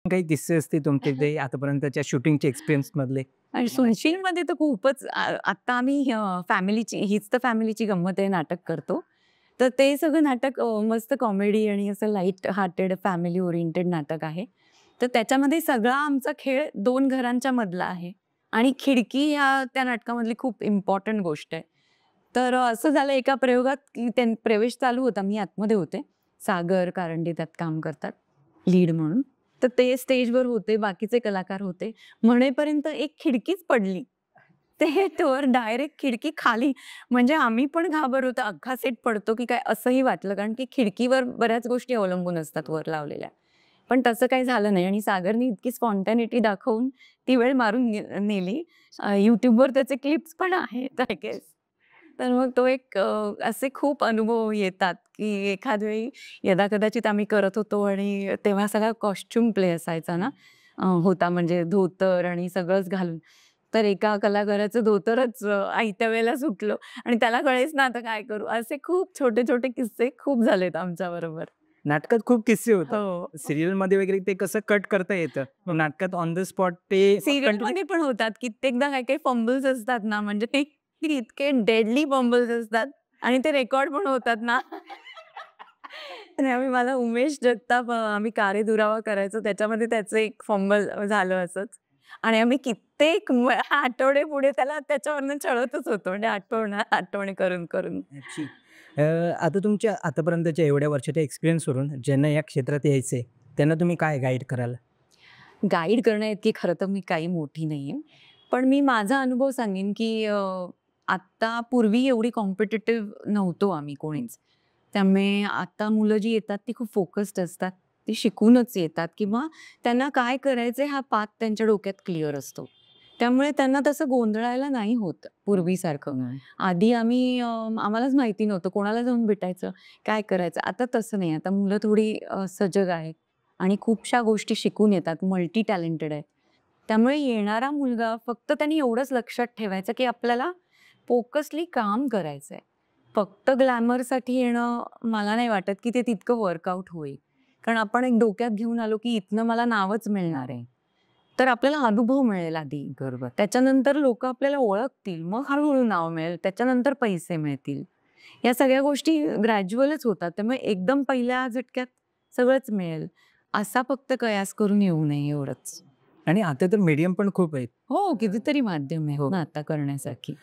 काही किस्से असतील तुमचे ते आतापर्यंतच्या शूटिंगचे एक्सपिरियन्स मधले? आणि सुनशीलमध्ये तर खूपच आत्ता आम्ही फॅमिलीची हीच तर फॅमिलीची गंमत आहे नाटक करतो. तर ते सगळं नाटक मस्त कॉमेडी आणि असं लाईट हार्टेड फॅमिली ओरिएंटेड नाटक आहे. तर त्याच्यामध्ये सगळा आमचा खेळ 2 घरांच्या मधला आहे आणि खिडकी ह्या त्या नाटकामधली खूप इम्पॉर्टंट गोष्ट आहे. तर असं झालं एका प्रयोगात की प्रवेश चालू होता. मी आतमध्ये होते. सागर कारंडे त्यात काम करतात लीड म्हणून. तर ते स्टेजवर होते, बाकीचे कलाकार होते. म्हणेपर्यंत एक खिडकीच पडली. ते तोवर डायरेक्ट खिडकी खाली. म्हणजे आम्ही पण घाबरलो अख्खा सेट पडतो की काय असंही वाटलं. कारण की खिडकीवर बऱ्याच गोष्टी अवलंबून असतात वर लावलेल्या. पण तसं काही झालं नाही आणि सागरनी इतकी स्पॉन्टॅनिटी दाखवून ती वेळ मारून नेली. YouTubeवर त्याचे क्लिप्स पण आहेत आय गेस. तर मग तो एक असे खूप अनुभव येतात, की एखाद वेळी यदाकदाचित आम्ही करत होतो आणि तेव्हा सगळा कॉस्ट्यूम प्ले असायचा ना, होता म्हणजे धोतर आणि सगळंच घालून. तर एका कलाकाराचं धोतरच आयत्या वेळेला सुटलं आणि त्याला कळेच ना आता काय करू? असे खूप छोटे-छोटे किस्से खूप झालेत आमच्याबरोबर. नाटकात खूप किस्से होतात. हो. सीरियलमध्ये वगैरे ते कसं कट करता येतं. पण नाटकात ऑन द स्पॉट ते कंटिन्यू. सीरियलमध्ये पण होतात. कित्येकदा काही-काही फंबल्स असतात ना, म्हणजे ते इतके डेडली फंबल्स असतात आणि ते रेकॉर्ड पण होतात ना. आणि मला उमेश जगताप आम्ही कारे दुरावा करायचो त्याच्यामध्ये त्याचं एक फंबल झालं असंच. आणि आम्ही कित्येक आठवडे पुढे त्याला त्याच्यावरनं चढवतच होतो. म्हणजे आठवणे करून. अच्छी. आता तुमच्या आतापर्यंतच्या एवढ्या वर्षाच्या एक्सपिरियन्सवरून ज्यांना या क्षेत्रात यायचंय, त्यांना तुम्ही काय गाईड कराल? गाईड करण्याइतकी खरं तर मी काही मोठी नाहीये. पण मी माझा अनुभव सांगेन, की आत्ता पूर्वी एवढी कॉम्पिटिटिव्ह नव्हतो आम्ही कोणीच. त्यामुळे आता मुलं जी येतात ती खूप फोकस्ड असतात. ती शिकूनच येतात किंवा त्यांना काय करायचंय हा पाथ त्यांच्या डोक्यात क्लिअर असतो. त्यामुळे त्यांना तसं गोंधळायला नाही होत पूर्वीसारखं. आधी आम्ही आम्हालाच माहिती नव्हतं कोणाला जाऊन भेटायचं, काय करायचं. आता तसं नाही. आता मुलं थोडी सजग आहेत. आणि खूपशा गोष्टी शिकून येतात, मल्टी टॅलेंटेड आहेत. त्यामुळे येणारा मुलगा फक्त त्यांनी एवढंच लक्षात ठेवायचं, की आपल्याला फोकसली काम करायचंय. फक्त ग्लॅमरसाठी येणं मला नाही वाटत, की ते तितकं वर्कआउट होईल. कारण आपण एक डोक्यात घेऊन आलो, की इथनं मला नावच मिळणार आहे. तर आपल्याला अनुभव मिळेल आधी. बरोबर. त्याच्यानंतर लोकं आपल्याला ओळखतील, मग हळू नाव मिळेल, त्याच्यानंतर पैसे मिळतील. या सगळ्या गोष्टी ग्रॅज्युअलच होतात. त्यामुळे एकदम पहिल्या झटक्यात सगळंच मिळेल. असा फक्त कयास करून येऊ नये एवढंच. आणि आता तर मीडियम पण खूप आहेत. हो, कितीतरी माध्यम आहेत ना आता करण्यासारखी.